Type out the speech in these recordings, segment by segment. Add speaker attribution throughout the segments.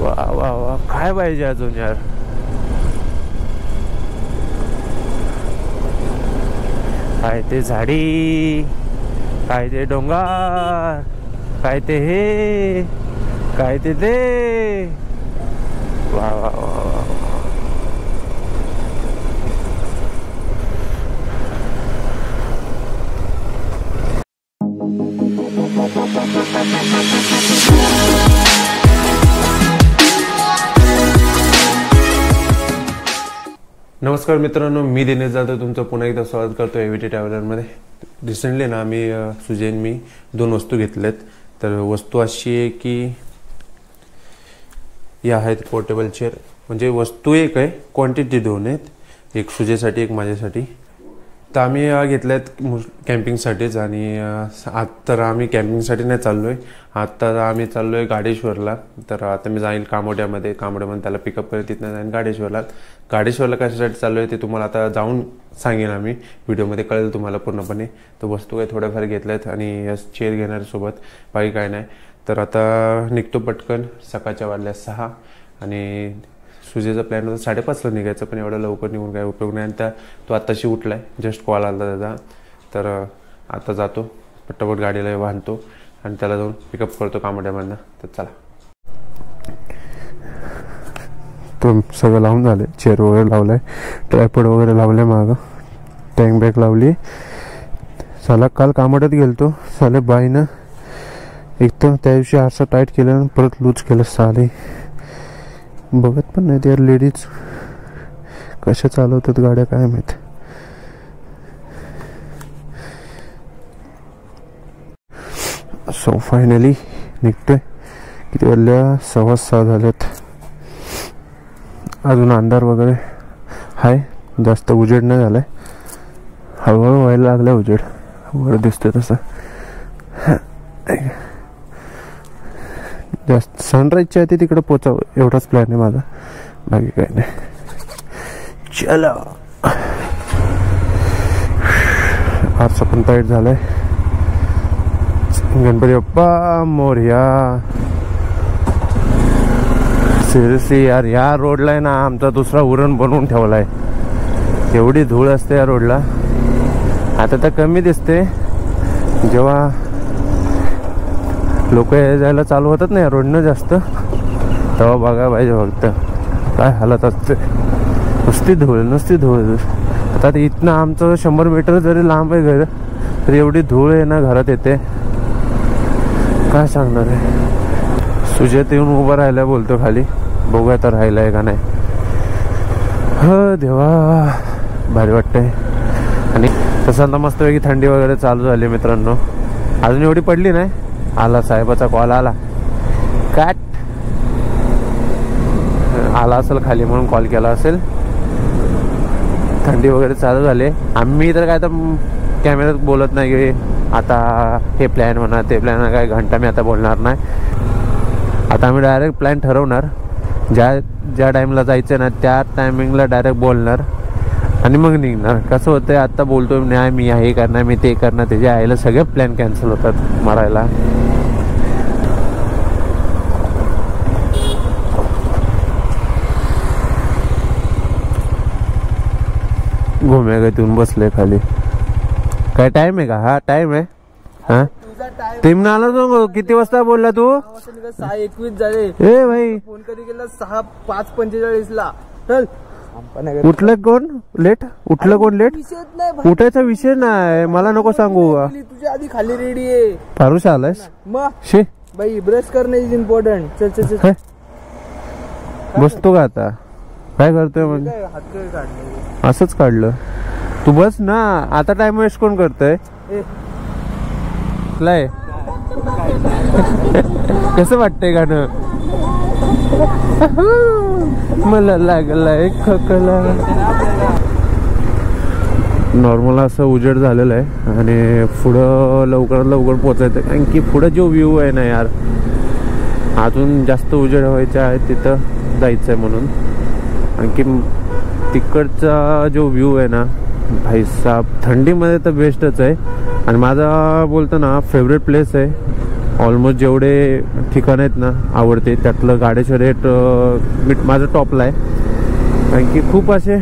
Speaker 1: वा वा वा, काय पाहिजे अजून यार. काय ते झाडी, काय ते डोंगर, काय ते हे, काय ते वा वा वा. नमस्कार मित्रांनो, मी दिनेश जाधव तुमचं पुन्हा एकदा स्वागत करतो एव्हीटी ट्रॅव्हलरमध्ये. रिसेंटली ना आम्ही सुजैन मी 2 वस्तू घेतल्यात. तर वस्तू अशी आहे की या आहेत पोर्टेबल चेअर. म्हणजे वस्तू एक आहे, क्वांटिटी 2 आहेत, एक सुजयसाठी एक माझ्यासाठी. तर आम्ही घेतल्यात कॅम्पिंगसाठीच. आणि तर आम्ही कॅम्पिंगसाठी नाही चाललो आहे, आत्ता आम्ही चाललो आहे गाडेश्वरला. तर आता मी जाईल कामोड्यामध्ये त्याला पिकअप करत तिथनं जाईन गाडेश्वरला कशासाठी चाललो आहे ते तुम्हाला आता जाऊन सांगेन आम्ही, व्हिडिओमध्ये कळेल तुम्हाला पूर्णपणे. तर वस्तू काही थोड्याफार घेतल्यात आणि चेअर घेणार सोबत, बाकी काय नाही. तर आता निघतो पटकन. सकाळच्या वाजल्या 6 आणि सुजयचा प्लॅन होता 5:30ला निघायचं, पण एवढं लवकर निघून काय उपयोग नाही. आणि तो आत्ताशी उठलाय, जस्ट कॉल आला त्याचा. तर आता जातो पट्टापट गाडीला बांधतो आणि त्याला जाऊन पिकअप करतो कामोड्यामधनं. तर चला. तो सगळं लावून झाले, चेअर वगैरे लावलाय, ट्रायपॉड वगैरे लावले, मागं टँक बॅग लावली. साला काल कामोड्यात गेलतो, साले बाईनं एक तर त्या दिवशी आरसा टाईट केलं, परत लूज केलं. साले बघत पण नाही यार, लेडीज कशा चालवतात गाड्या काय माहित. सो फायनली निघतोय. किती वाजल्या? 6:15 झालेत. अजून अंधार वगैरे हाय, जास्त उजेड नाही झालाय, हळूहळू व्हायला लागलाय उजेड, वर दिसतोय तसं. जास्त सनराईजच्या आधी तिकडे पोचावं एवढाच प्लॅन आहे माझा, बाकी काय नाही. चला. आरसा पण टाईट झालाय. गणपती बाप्पा मोरया. सिरियसली यार, या रोडला आहे ना आमचा दुसरा उरण बनवून ठेवलाय. एवढी धूळ असते या रोडला. आता तर कमी दिसते, जेव्हा लोक जायला चालू होतात ना या रोडनं जास्त, तेव्हा बघा पाहिजे फक्त काय हालत असते. नुसती धूळ. आता इथनं आमचं 100 मीटर जरी लांब आहे घर, तरी एवढी धूळ आहे ना घरात येते, काय सांगणार आहे. सुजयत येऊन उभा राहायला बोलतो खाली, बघूया तर राहिलाय का नाही. ह देवा, भारी वाटतंय. आणि तसं आता मस्तपैकी थंडी वगैरे चालू झाली मित्रांनो. अजून एवढी पडली नाही. आला साहेबाचा कॉल आला, काट आला असेल खाली म्हणून कॉल केला असेल. थंडी वगैरे चालू झाली. आम्ही तर काय तर कॅमेऱ्यात बोलत नाही की आता हे प्लॅन म्हणा ते प्लॅन, काय घंटा मी आता बोलणार नाही. आता आम्ही डायरेक्ट प्लॅन ठरवणार, ज्या टाईमला जायचं ना त्या टायमिंगला डायरेक्ट बोलणार आणि मग निघणार. कसं होतंय, आता बोलतोय नाही मी हे करणार मी ते करणार, त्याच्या आईला सगळे प्लॅन कॅन्सल होतात मारायला. घुम्यागतीहून बसले खाली. काय टाइम आहे का? हा टाइम आहे. हा टीम ना आला तो. किती वाजता बोलला तू?
Speaker 2: 6:21 झाले.
Speaker 1: ए भाई
Speaker 2: फोन कधी केला? 6:45 ला. चल.
Speaker 1: उठलं कोण लेट? उठायचा विषय नाही, मला नको सांगू.
Speaker 2: तुझ्या आधी खाली रेडी आहे.
Speaker 1: पारुष आलायस
Speaker 2: मग
Speaker 1: शे
Speaker 2: बाई, ब्रश करणे इज इम्पॉर्टंट. चल
Speaker 1: बसतो का आता? काय करतोय म्हणजे? असंच काढलं. तू बस ना, आता टाइम वेस्ट कोण करतोय? कसं वाटतंय गाणं? मला लागलाय खोकला. नॉर्मल असं उजेड झालेलं आहे आणि पुढं लवकरात लवकर पोचायचं, कारण की पुढं जो व्ह्यू आहे ना यार, अजून जास्त उजेड व्हायचं आहे, तिथं जायचं आहे म्हणून. आणखी तिकडचा जो व्ह्यू आहे ना भाई साहब, थंडीमध्ये तर बेस्टच आहे. आणि माझा बोलतो ना फेवरेट प्लेस आहे ऑलमोस्ट जेवढे ठिकाण आहेत ना आवडते त्यातलं गाडेश्वर हे माझं टॉपला आहे. कारण की खूप असे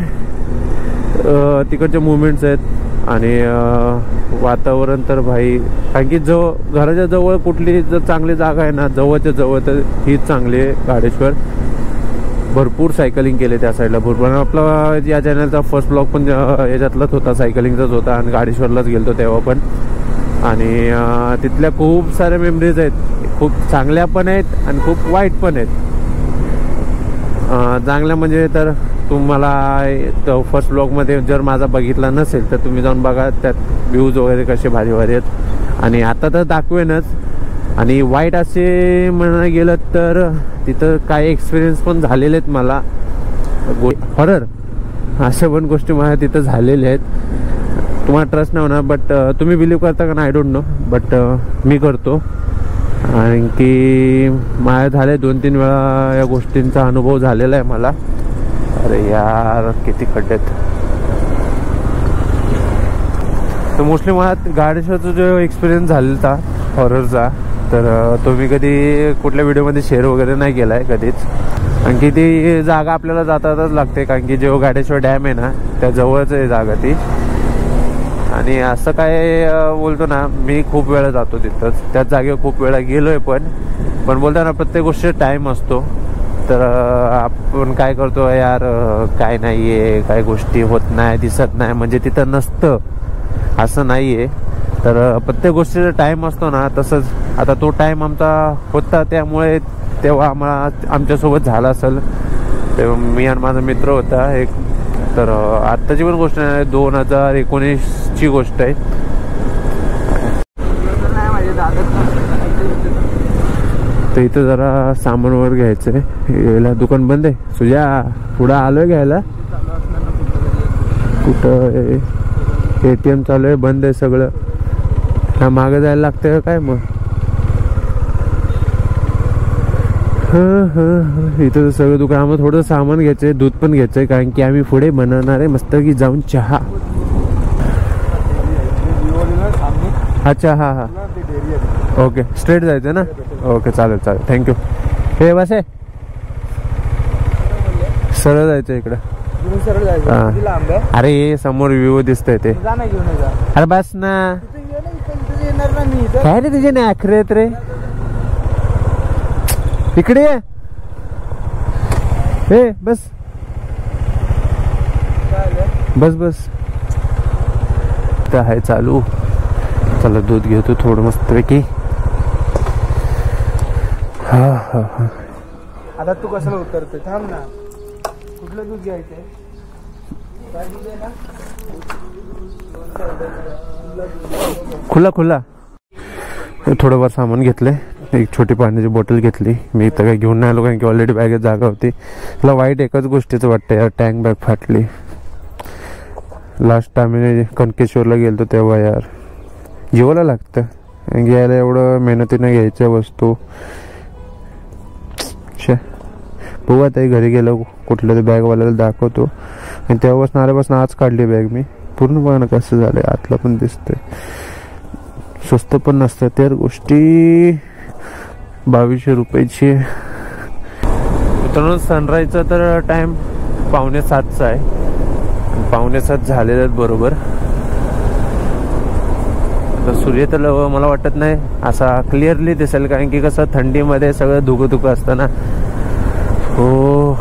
Speaker 1: तिकडचे मुवमेंट्स आहेत आणि वातावरण तर भाई. कारण की घराच्या जवळ कुठली जर चांगली जागा आहे ना जवळच्या जवळ तर हीच चांगली आहे गाडेश्वर. भरपूर सायकलिंग केले त्या साईडला भरपूर. आपला या चॅनलचा फर्स्ट ब्लॉग पण याच्यातलाच होता, सायकलिंगचाच होता आणि गाडेश्वरलाच गेलतो तेव्हा पण. आणि तिथल्या खूप साऱ्या मेमरीज आहेत, खूप चांगल्या पण आहेत आणि खूप वाईट पण आहेत. चांगल्या म्हणजे तर तुम्हाला फर्स्ट ब्लॉगमध्ये जर माझा बघितला नसेल तर तुम्ही जाऊन बघा, त्यात व्ह्यूज वगैरे कसे भारी भारी आहेत. आणि आता तर दाखवेनच. आणि वाईट असे म्हणायला गेलं तर तिथं काही एक्सपिरियन्स पण झालेले आहेत मला, हॉरर अशा पण गोष्टी माझ्या तिथं झालेल्या आहेत. तुम्हाला ट्रस्ट नाही होणार बट तुम्ही बिलीव्ह करता का ना आय डोंट नो, बट मी करतो. आणि की माझ्या झाले 2-3 वेळा या गोष्टींचा अनुभव झालेला आहे मला. अरे यार किती खड्डेत. तर मोस्टली मला गाडेश्वरचा जो एक्सपिरियन्स झालेला हॉररचा तर तो मी कधी कुठल्या व्हिडिओमध्ये शेअर वगैरे नाही केला आहे कधीच. कारण की ती जागा आपल्याला जातातच लागते, कारण की जो गाडेश्वर डॅम आहे ना त्या जवळच आहे जागा ती. आणि असं काय बोलतो ना मी खूप वेळा जातो तिथंच, त्याच जागेवर खूप वेळा गेलोय पण बोलतो ना प्रत्येक गोष्टी टाईम असतो. तर आपण काय करतो यार काय नाही आहे, काय गोष्टी होत नाही दिसत नाही म्हणजे तिथं नसतं असं नाही आहे. तर प्रत्येक गोष्टीचा टाईम असतो ना, तसंच आता तो टाईम आमचा होता त्यामुळे तेव्हा आमच्यासोबत झाला असेल. तेव्हा मी आणि माझा मित्र होता एक. तर आत्ताची पण गोष्ट नाही, 2019ची गोष्ट आहे. तर इथं जरा सामान वगैरे घ्यायचं आहे. याला दुकान बंद आहे. सुजा पुढं आलोय घ्यायला. कुठं ATM चालू आहे, बंद आहे सगळं. हा मागं जायला लागतंय काय मग. इथं सगळं दुकान. आम्हाला थोडं सामान घ्यायचंय, दूध पण घ्यायचंय कारण की आम्ही पुढे बनवणार आहे मस्त की जाऊन चहा. अच्छा हा हा ओके स्ट्रेट जायचं ना. ओके चालेल चालेल थँक्यू. हे बस आहे सरळ जायचं इकडं. अरे ये समोर व्ह्यू दिसतंय ते. अरे बस ना काय रे तुझे नाही अखरे येत रे. इकडे ये. हे बस बस बस तर आहे चालू. चला दूध घेतो थोडं मस्तपैकी. हा हा हा.
Speaker 2: आता तू कशाला उतरते थांब ना. कुठलं दूध घ्यायचंय.
Speaker 1: खुला खुला. थोडंफार सामान घेतलंय. एक छोटी पाण्याची बॉटल घेतली. मी इथं काही घेऊन नाही आलो कारण की ऑलरेडी बॅगेत जागा होती. मला वाईट एकच गोष्टीचं वाटतं यार, टँक बॅग फाटली. लास्ट टाइम कणकेश्वरला गेलतो तेव्हा यार जीवाला लागतं घ्यायला, एवढं मेहनतीने घ्यायच्या वस्तू. बघू आता घरी गेलो कुठल्या तरी बॅगवाल्याला दाखवतो. आणि तेव्हापासून आल्यापासून आज काढली बॅग मी. पूर्ण बघा कसं झालंय, आतलं पण दिसतंय. स्वस्त पण नसतं त्या गोष्टी. 2200 रुपयाची. मित्रांनो सनराईजचा तर टाइम 6:45चा आहे. 6:45 झालेले आहेत बरोबर. तर सूर्य तर मला वाटत नाही असा क्लिअरली दिसेल कारण की कसं थंडीमध्ये सगळं धुकं असतं ना. हो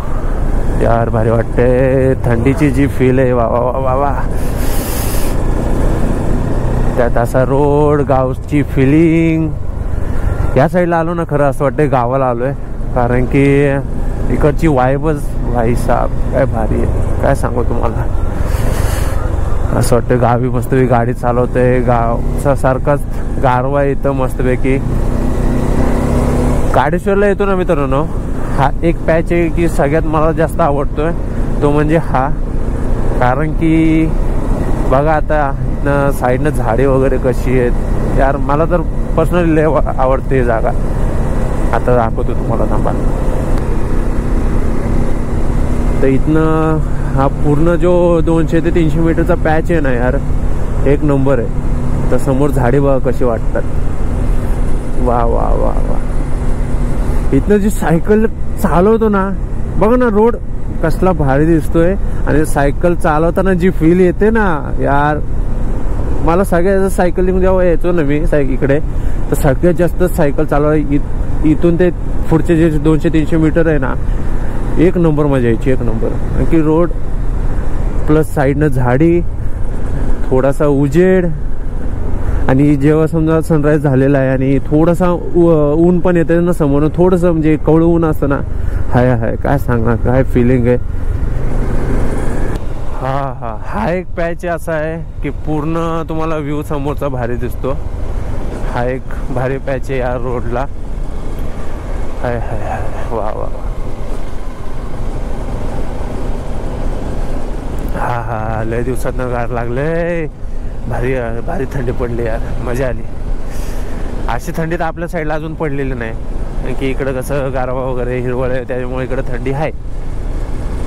Speaker 1: यार भारी वाटते. थंडीची जी फील आहे वा वा वा वा. त्यात असा रोड गावची फिलिंग. या साईडला आलो ना खरं असं वाटतं गावाला आलोय कारण की इकडची वाईबच भाई साहेब काय भारी आहे, काय सांगू तुम्हाला. असं वाटतं गावी मस्तपैकी गाडी चालवते. गावचा सारखाच गारवा येतं मस्तपैकी. गाडेश्वरला येतो ना मित्रांनो, हा एक पॅच आहे की सगळ्यात मला जास्त आवडतोय तो म्हणजे हा. कारण की बघा आता साईडनं झाडे वगैरे कशी आहेत यार. मला तर पर्सनली लय आवडते जागा. आता दाखवतो तुम्हाला थांबा. तर इथनं हा पूर्ण जो 200 ते 300 मीटरचा पॅच आहे ना यार एक नंबर आहे. तर समोर झाडे बघा कशी वाटतात. वा वा वा वा. इथनं जी सायकल चालवतो ना, बघ ना रोड कसला भारी दिसतोय. आणि सायकल चालवताना जी फील येते ना यार, मला सगळ्यात सायकलिंग जेव्हा यायचो ना मी इकडे, तर सगळ्यात जास्त सायकल चालवाय इथून ते पुढचे जे 200-300 मीटर आहे ना, एक नंबर मजा यायची, एक नंबर. कारण की रोड प्लस साईडनं झाडी, थोडासा उजेड, आणि जेव्हा समजा सनराईज झालेला आहे आणि थोडासा ऊन पण येते ना समोर, थोडंसं म्हणजे कवळं ऊन असतं ना, हाय हाय काय सांगणार, काय फिलिंग आहे. हा एक पॅच असा आहे की पूर्ण तुम्हाला व्ह्यू समोरचा भारी दिसतो. हा एक भारी पॅच आहे या रोडला. हाय हाय हाय वा वा. हा लय दिवसातनं गार लागले, भारी भारी थंडी पडली यार, मजा आली. अशी थंडी तर आपल्या साईडला अजून पडलेली नाही, कारण की इकडं कसं गारवा वगैरे हिरवळ आहे, त्याच्यामुळे इकडं थंडी आहे.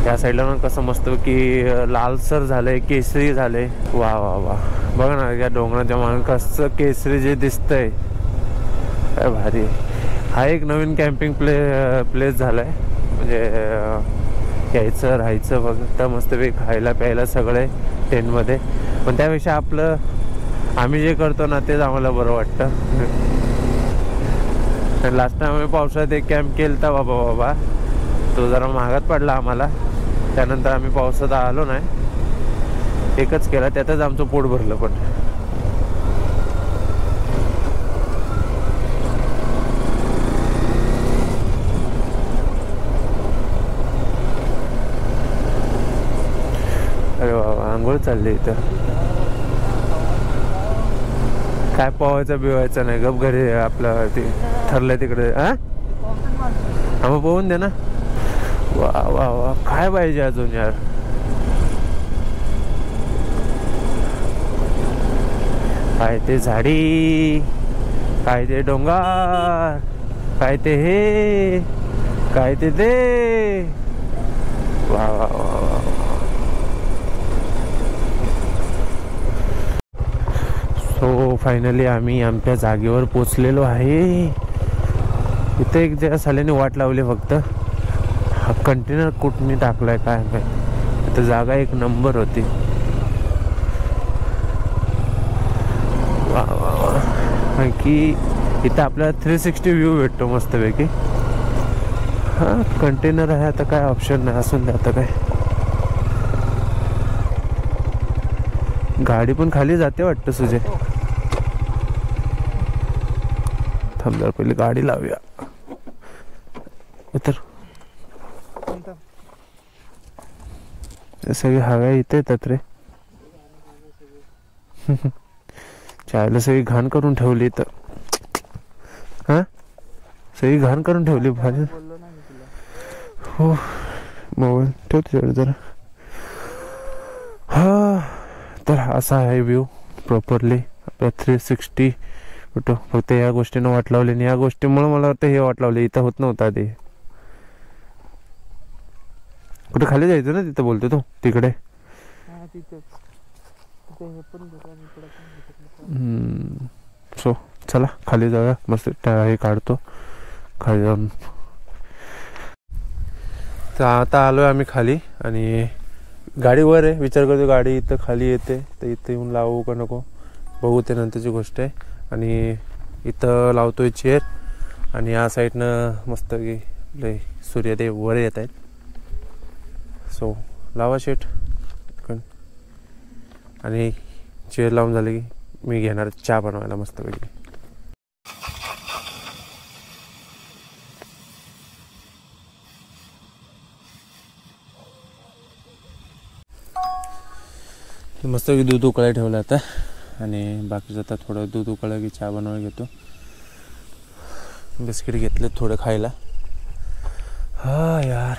Speaker 1: त्या साईडला ना कसं मस्त की लालसर झालंय, केसरी झालंय. वा वा वा. बघा ना या डोंगराच्या मागे कसं केसरी जे दिसतंय, काय भारी. हा एक नवीन कॅम्पिंग प्लेस झालाय. म्हणजे यायचं राहायचं फक्त मस्त वेळ खायला प्यायला सगळे टेंटमध्ये. पण त्यापेक्षा आपलं आम्ही जे करतो ना तेच आम्हाला बरं वाटतं. लास्ट टाइम आम्ही पावसाळ्यात एक कॅम्प केलता बाबा, तो जरा महागात पडला आम्हाला. त्यानंतर आम्ही पावसात आलो नाही, एकच केला, त्यातच आमचं पोट भरलं. पण अरे बाबा आंघोळ चालली इथं. काय पोहायचं बिवायचं नाही, गप घरी आपलं ते ठरलंय तिकडे. मग पोहून दे ना. वा वा वा. काय पाहिजे अजून यार. काय ते झाडी, काय ते डोंगर, काय ते हे, काय ते वा वा वा. सो फायनली आम्ही आमच्या जागेवर पोचलेलो आहे. इथे एक जरा साल्याने वाट लावली फक्त. हा कंटेनर कुठने टाकलाय काय माहिती. इथं जागा एक नंबर होती. वा वा वा. की इथं आपल्याला 360 व्ह्यू भेटतो मस्तपैकी. हा कंटेनर आहे, आता काय ऑप्शन नाही, असून दे आता काय. गाडी पण खाली जाते वाटतं सुजे. थांब जरा पहिले गाडी लावूया. उतर. सगळी हवा इथे येतात रे. चायला सगळी घाण करून ठेवली तर. हा सगळी घाण करून ठेवली भाजी. हो मोबाईल ठेव तुझ्याकडे जरा. हा तर असा आहे व्ह्यू प्रॉपरली आपला 360 फोटो. फक्त या गोष्टीनं वाट लावली आणि या गोष्टीमुळे मला वाटतं हे वाट लावली. इथं होत नव्हता ते. कुठे खाली जायचं ना तिथं बोलतो तो तिकडे. सो चला खाली जाऊया. मस्त हे काढतो खाली जाऊन. तर आता आलोय आम्ही खाली आणि गाडी वर आहे. विचार करतो गाडी इथं खाली येते तर इथं येऊन लावू का नको बघू, ते नंतरची गोष्ट आहे. आणि इथं लावतोय चेअर आणि या साईडनं मस्त की सूर्यदेव वर येत आहेत. सो लावा शेट. आणि चेअर लावून झाले की मी घेणार चहा बनवायला मस्तपैकी. मस्त दूध उकळायला ठेवलं आता आणि बाकीचं आता थोडं दूध उकळलं की चहा बनवायला घेतो. बिस्किट घेतले थोडं खायला. हा यार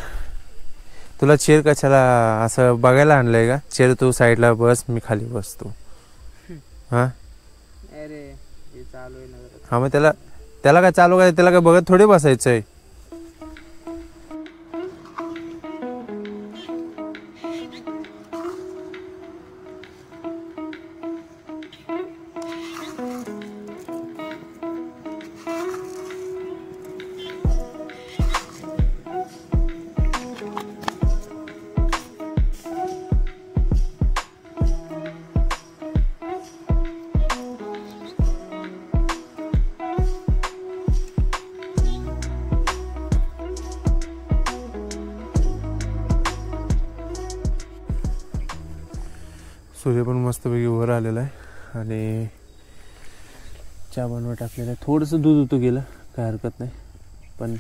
Speaker 1: तुला चेअर कशाला असं बघायला आणलंय का? चेअर तू साईडला बस, मी खाली बसतो. हा
Speaker 2: अरे हे चालू आहे ना.
Speaker 1: हा मग त्याला काय चालू काय, त्याला काय बघत थोडे बसायचं आहे. सूर्य पण मस्तपैकी वर आलेला आहे आणि चहा बनवा टाकलेला आहे. थोडंसं दूध होतं गेलं, काय हरकत नाही, पण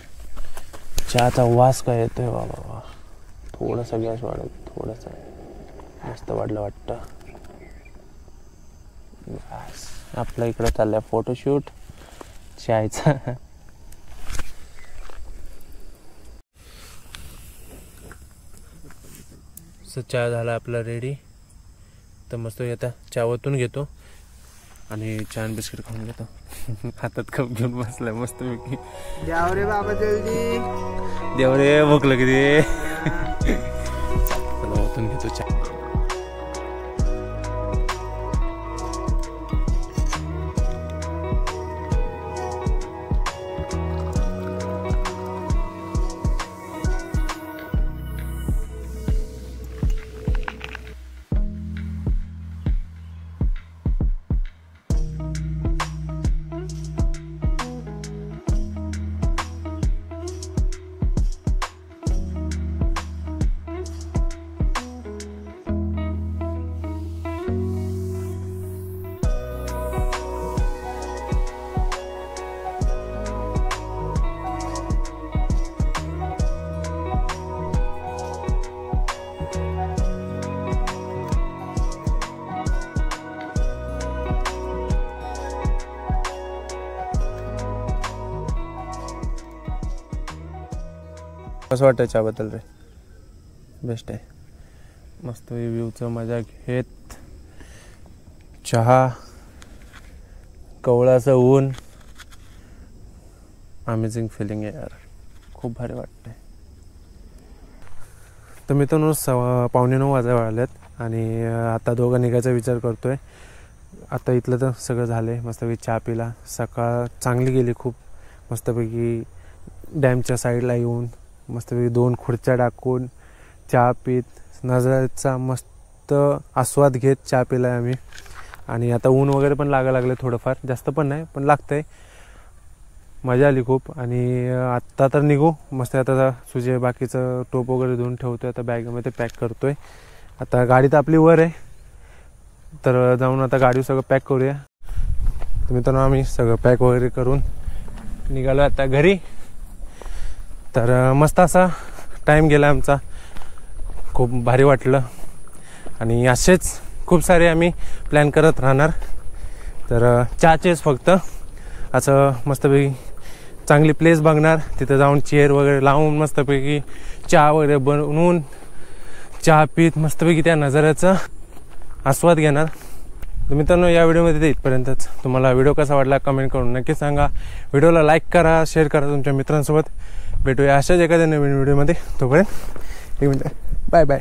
Speaker 1: चहाचा वास काय येतोय बाबा वा. थोडासा गॅस वाढव, थोडासा मस्त वाढलं वाटतं. बस आपल्या इकडं चाललंय फोटोशूट चायचा. चहा झाला आपला रेडी. तर मस्त आता चहा ओतून घेतो आणि छान बिस्किट खाऊन घेतो. हातात कप घेऊन बसलाय मस्त पैकी.
Speaker 2: द्याव रे बाबा जल्दी,
Speaker 1: देव रे भूक लागली. चला ओतून घेतो चहा. कसं वाटतं चहाबद्दल रे? बेस्ट आहे. मस्त व्ह्यूचं मजा घेत चहा, कवळाचं ऊन, अमेझिंग फिलिंग आहे यार, खूप भारी वाटतंय. तर मित्रांनो 8:45 वाजायला आल्यात आणि आता दोघं निघायचा विचार करतोय. आता इथलं तर सगळं झालं आहे. मस्तपैकी चहा पिला, सकाळ चांगली गेली खूप. मस्तपैकी डॅमच्या साईडला येऊन मस्तपैकी 2 खुर्च्या टाकून चहा पीत नजाऱ्याचा मस्त आस्वाद घेत चहा पिला आहे आम्ही. आणि आता ऊन वगैरे पण लागायला लागले, थोडंफार, जास्त पण नाही पण लागतंय. मजा आली खूप. आणि आत्ता तर निघू मस्त. आता सुजे बाकीचं टोप वगैरे धुवून ठेवतोय, आता बॅगमध्ये पॅक करतोय. आता गाडी तर आपली वर आहे, तर जाऊन आता गाडी सगळं पॅक करूया. तर मित्रांनो आम्ही सगळं पॅक वगैरे करून निघालो आता घरी. तर मस्त असा टाईम गेला आमचा, खूप भारी वाटलं. आणि असेच खूप सारे आम्ही प्लॅन करत राहणार. तर चहाचेच फक्त असं मस्तपैकी चांगली प्लेस बघणार, तिथं जाऊन चेअर वगैरे लावून मस्तपैकी चहा वगैरे बनवून चहा पीत मस्तपैकी त्या नजाऱ्याचा आस्वाद घेणार. तर मित्रांनो या व्हिडिओमध्ये ते इथपर्यंतच. तुम्हाला व्हिडिओ कसा वाटला कमेंट करून नक्की सांगा. व्हिडिओला लाईक करा, शेअर करा तुमच्या मित्रांसोबत. भेटूया अशाच एखाद्या नवीन व्हिडिओमध्ये. तोपर्यंत 1 मिनिट, बाय बाय.